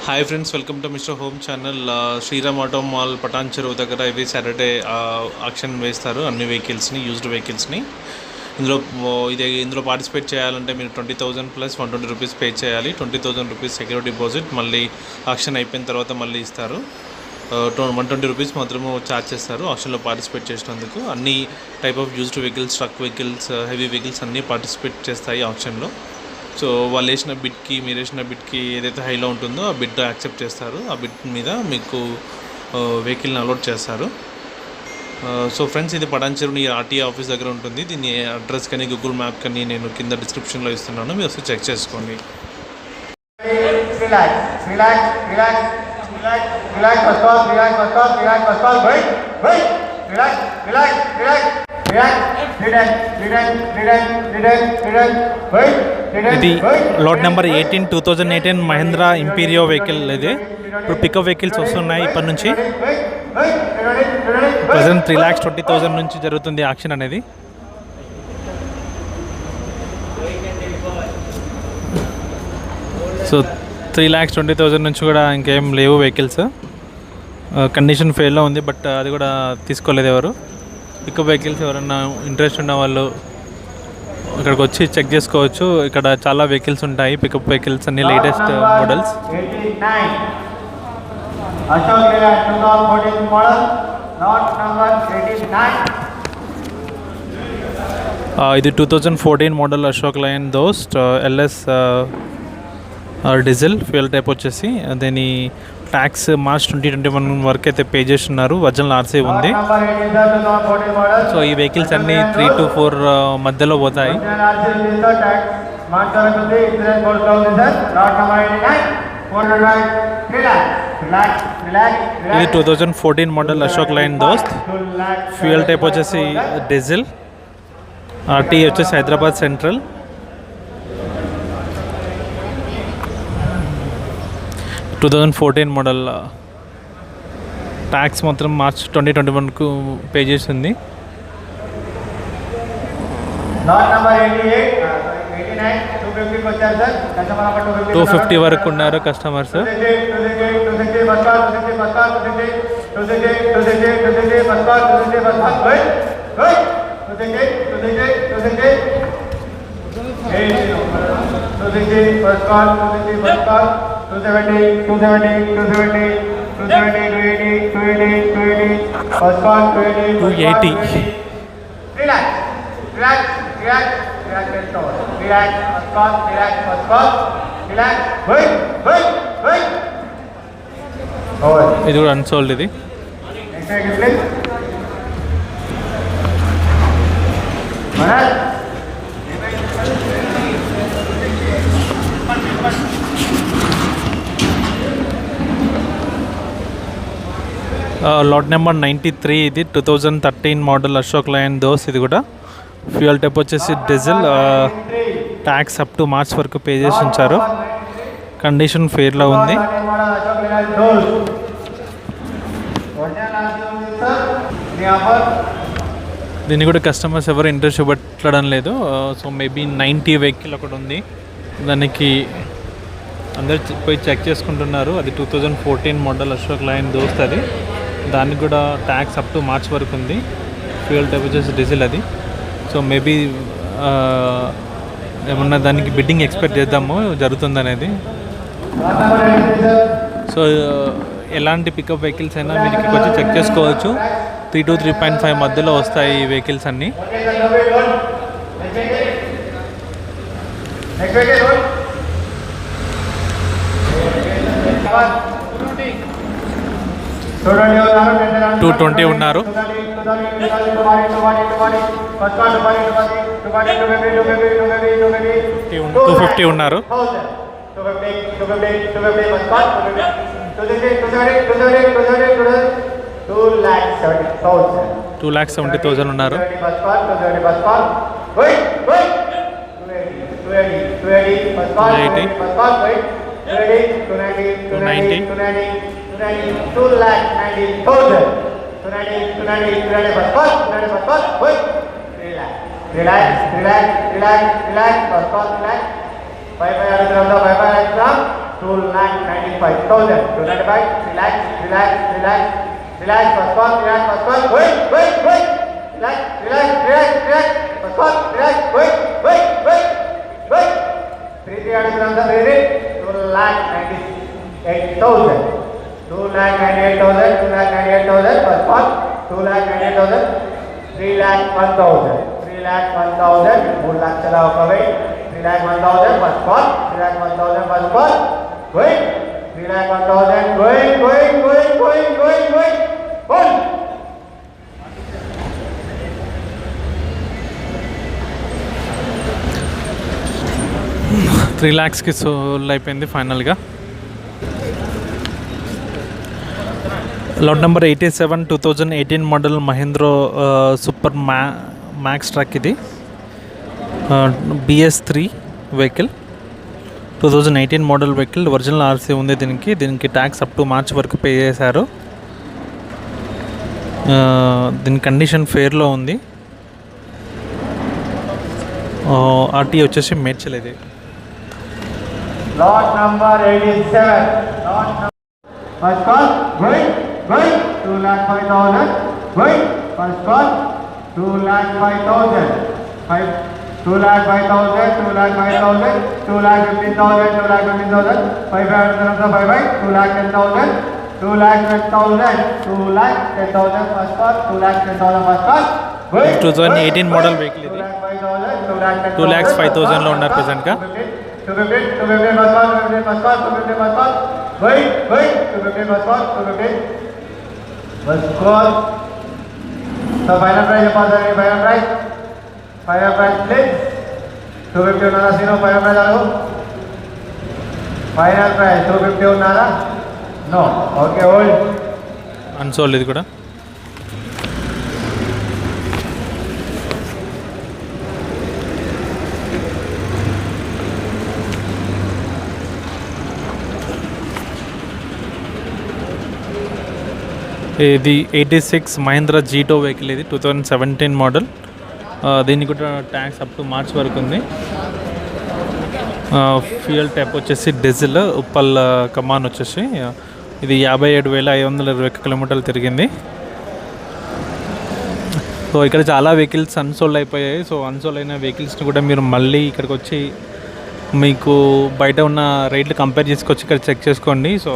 Hi friends, welcome to mister home channel. Sriram auto mall Patancheru దగ్గర every Saturday auction వేస్తారు అన్ని వెహికల్స్ని, used వెహికల్స్ని. ఇందులో పార్టిసిపేట్ చేయాలంటే మీరు 20,000 ప్లస్ 120 రూపీస్ పే చేయాలి. 20,000 రూపీస్ సెక్యూరిటీ డిపాజిట్, మళ్ళీ ఆక్షన్ అయిపోయిన తర్వాత మళ్ళీ ఇస్తారు. 120 రూపీస్ మాత్రమే ఛార్జ్ చేస్తారు ఆప్షన్లో పార్టిసిపేట్ చేసినందుకు. అన్ని type of used vehicles, truck vehicles, heavy vehicles అన్నీ పార్టిసిపేట్ చేస్తాయి ఆప్షన్లో. సో వాళ్ళు వేసిన బిడ్కి, మీరు వేసిన బిడ్కి ఏదైతే హైలో ఉంటుందో ఆ బిడ్ యాక్సెప్ట్ చేస్తారు. ఆ బిడ్ మీద మీకు వెహికల్ని అలౌట్ చేస్తారు. సో ఫ్రెండ్స్, ఇది పటాన్ చెరువు ఆర్టీఏ ఆఫీస్ దగ్గర ఉంటుంది. దీని అడ్రస్ కానీ గూగుల్ మ్యాప్ కానీ నేను కింద డిస్క్రిప్షన్లో ఇస్తున్నాను, మీరు వస్తే చెక్ చేసుకోండి. ఇది lot number 18 2018 Mahindra Emporio vehicle. ఇది ఇప్పుడు పికప్ వెహికల్స్ వస్తున్నాయి ఇప్పటి నుంచి. ప్రజెంట్ 3,20,000 నుంచి జరుగుతుంది ఆక్షన్ అనేది. సో 3,20,000 నుంచి కూడా ఇంకేం లేవు వెహికల్స్. కండిషన్ ఫెయిల్లో ఉంది, బట్ అది కూడా తీసుకోలేదు ఎవరు. పికప్ వెహికల్స్ ఎవరైనా ఇంట్రెస్ట్ ఉన్న వాళ్ళు ఇక్కడికి వచ్చి చెక్ చేసుకోవచ్చు. ఇక్కడ చాలా వెహికల్స్ ఉంటాయి, పికప్ వెహికల్స్ అన్ని లేటెస్ట్ మోడల్స్. ఇది 2014 model Ashok Leyland Dost LS diesel fuel type వచ్చేసి. దీని ట్యాక్స్ మార్చ్ 2021 వరకు అయితే పే చేస్తున్నారు. ఒరిజినల్ ఆర్సీ ఉంది. సో ఈ వెహికల్స్ అన్నీ 3 to 4 మధ్యలో పోతాయి. ఇది 2014 model Ashok Leyland Dost. Fuel type వచ్చేసి డీజిల్. ఆర్టీ వచ్చేసి Hyderabad central. Two 2014 model. Tax మాత్రం మార్చ్ 2021కు పే చేసింది. 250 వరకు ఉన్నారు కస్టమర్స్. ఇది కూడా అన్సోల్డ్. ఇది లాట్ నెంబర్ 93. ఇది 2013 మోడల్ అశోక్ లయన్ దోస్. ఇది కూడా ఫ్యూయల్ టైప్ వచ్చేసి diesel. Tax up to March వరకు పే చేసి ఉంచారు. కండిషన్ ఫెయిర్లో ఉంది. దీన్ని కూడా కస్టమర్స్ ఎవరు ఇంట్రెస్ట్ చూపెట్టడం లేదు. సో మేబీ 90 వెహికల్ ఒకటి ఉంది, దానికి అందరు పోయి చెక్ చేసుకుంటున్నారు. అది 2014 మోడల్ అశోక్ లయన్ దోస్త్. అది దానికి కూడా ట్యాక్స్ అప్ టు మార్చ్ వరకు ఉంది. ఫ్యూయల్ టైప్ వచ్చేసి డీజిల్ అది. సో మేబీ ఏమన్నా దానికి బిడ్డింగ్ ఎక్స్పెక్ట్ చేద్దాము జరుగుతుంది అనేది. సో ఎలాంటి పికప్ వెహికల్స్ అయినా మీరు ఇక్కడికి వచ్చి చెక్ చేసుకోవచ్చు. 3 to 3.5 మధ్యలో వస్తాయి ఈ వెహికల్స్ అన్నీ. $220 ఉన్నారు. 250 ఉన్నారు. 2,70,000 ఉన్నారు. 280, 290, 2,90,000. Relax. 2,95,000. 295. Relax, relax, relax, relax. First call, relax, first call. Wait. Relax, relax, relax, relax. First call, relax. Wait. 300 grams of ready. 2,98,000. 2,98,000. 2,98,000. First call. 2,98,000. 3,01,000. 3,01,000. 3 lakh चला होगा भाई. 3,01,000. First call. 3,01,000. First call. Wait. 3,01,000. Going. Hold. 3 lakhsకి sold అయిపోయింది ఫైనల్గా. Lot number 87 2018 model Mahindra super max truck. ఇది BS3 vehicle, 2018 model vehicle. Original RC ఉంది దీనికి tax up to March వరకు pay చేశారు. దీని కండిషన్ ఫేర్లో ఉంది. ఆర్టీ వచ్చేసి మేడ్చల్. ఇది Lot number 87. First call. Wait. 2,05,000. Wait. First call. 2,05,000. 2,05,000. 2,05,000. 2,15,000. 2,15,000. 5,500. 2,10,000. 2,10,000. 2,10,000. First call. 2,10,000. First call. 2018 model vehicle. ఇది 2,05,000లో ఉన్నారు ప్రజెంట్గా. 215 first call. 215 first call. 215 first call. Wait. 215 first call. 215 first call. So final price deposit. Final price please. 250 उन्नारा zero. Final price आलो. Final price 250 उन्नारा. No. Okay, hold. Unsold ఇది కూడా. ఇది 86 Mahindra JITO vehicle. ఇది 2017 మోడల్. దీనికి కూడా ట్యాక్స్ అప్ టు మార్చ్ వరకు ఉంది. ఫ్యూయల్ టైప్ వచ్చేసి డీజిల్. ఉప్పల్ కమాన్ వచ్చేసి ఇది 57,520 కిలోమీటర్లు తిరిగింది. సో ఇక్కడ చాలా వెహికల్స్ అన్సోల్డ్ అయిపోయాయి. సో అన్సోల్డ్ అయిన వెహికల్స్ని కూడా మీరు మళ్ళీ ఇక్కడికి వచ్చి మీకు బయట ఉన్న రేట్లు కంపేర్ చేసుకొచ్చి ఇక్కడ చెక్ చేసుకోండి. సో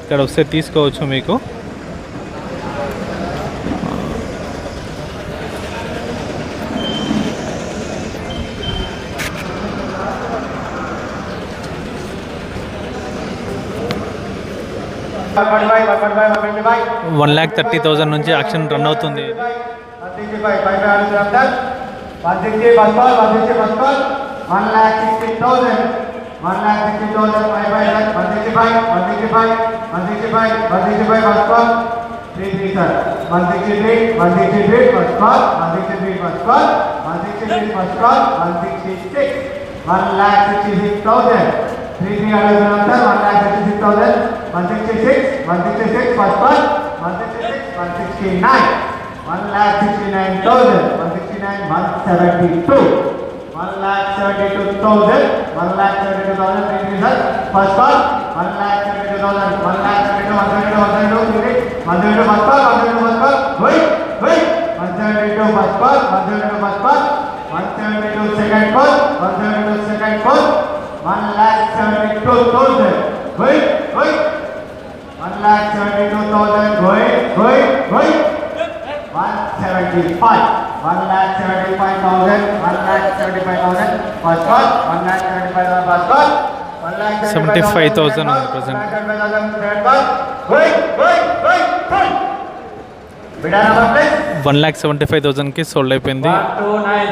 ఇక్కడ వస్తే తీసుకోవచ్చు మీకు. $1,30,000 1,30,000 నుంచి యాక్షన్ రన్ అవుతుంది. 160 first call. 1,60,000. 1,60,000. 165 first call. 33 sir. 163 first call. 163 first call. 166. 1,66,000. 1,66,000. 166 first call. 166. 169. 1,69,000. 169. 172. 1,72,000. 1,72,000. First call. 1,72,000. 1,72,000. 172 first call. 172 first call. Wait. 172 first call. 172 first call. 172 second call. 172 second call. 1,72,000. Wait. 1,72,000. Wait. 175. 1,75,000. 1,75,000. First call. 1,75,000 first call. 75,000 ఉంది present. Wait. Bidder number please. 1,75,000కి sold అయిపోయింది. 129.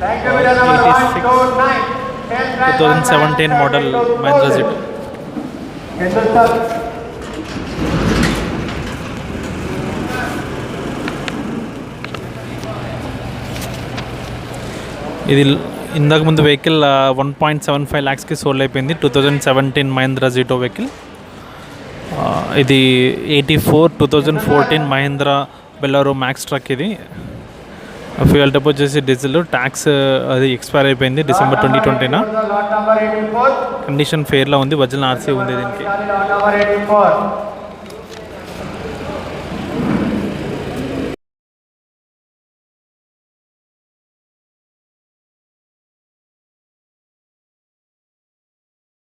Thank you, bidder number 129. 2017 model Mahindra Jeeto. ఇది ఇంతకు ముందు vehicle 1.75 lakhsకి sold అయిపోయింది. 2017 Mahindra JITO vehicle. ఇది 84 2014 Mahindra బెలెరో max truck. ఇది fuel type వచ్చేసి డీజిల్, ట్యాక్స్ అది ఎక్స్పైర్ అయిపోయింది December 2020. Lot number 84. కండిషన్ ఫెయిర్లో ఉంది, ఒరిజినల్ ఆర్సీ ఉంది దీనికి. Lot number 84.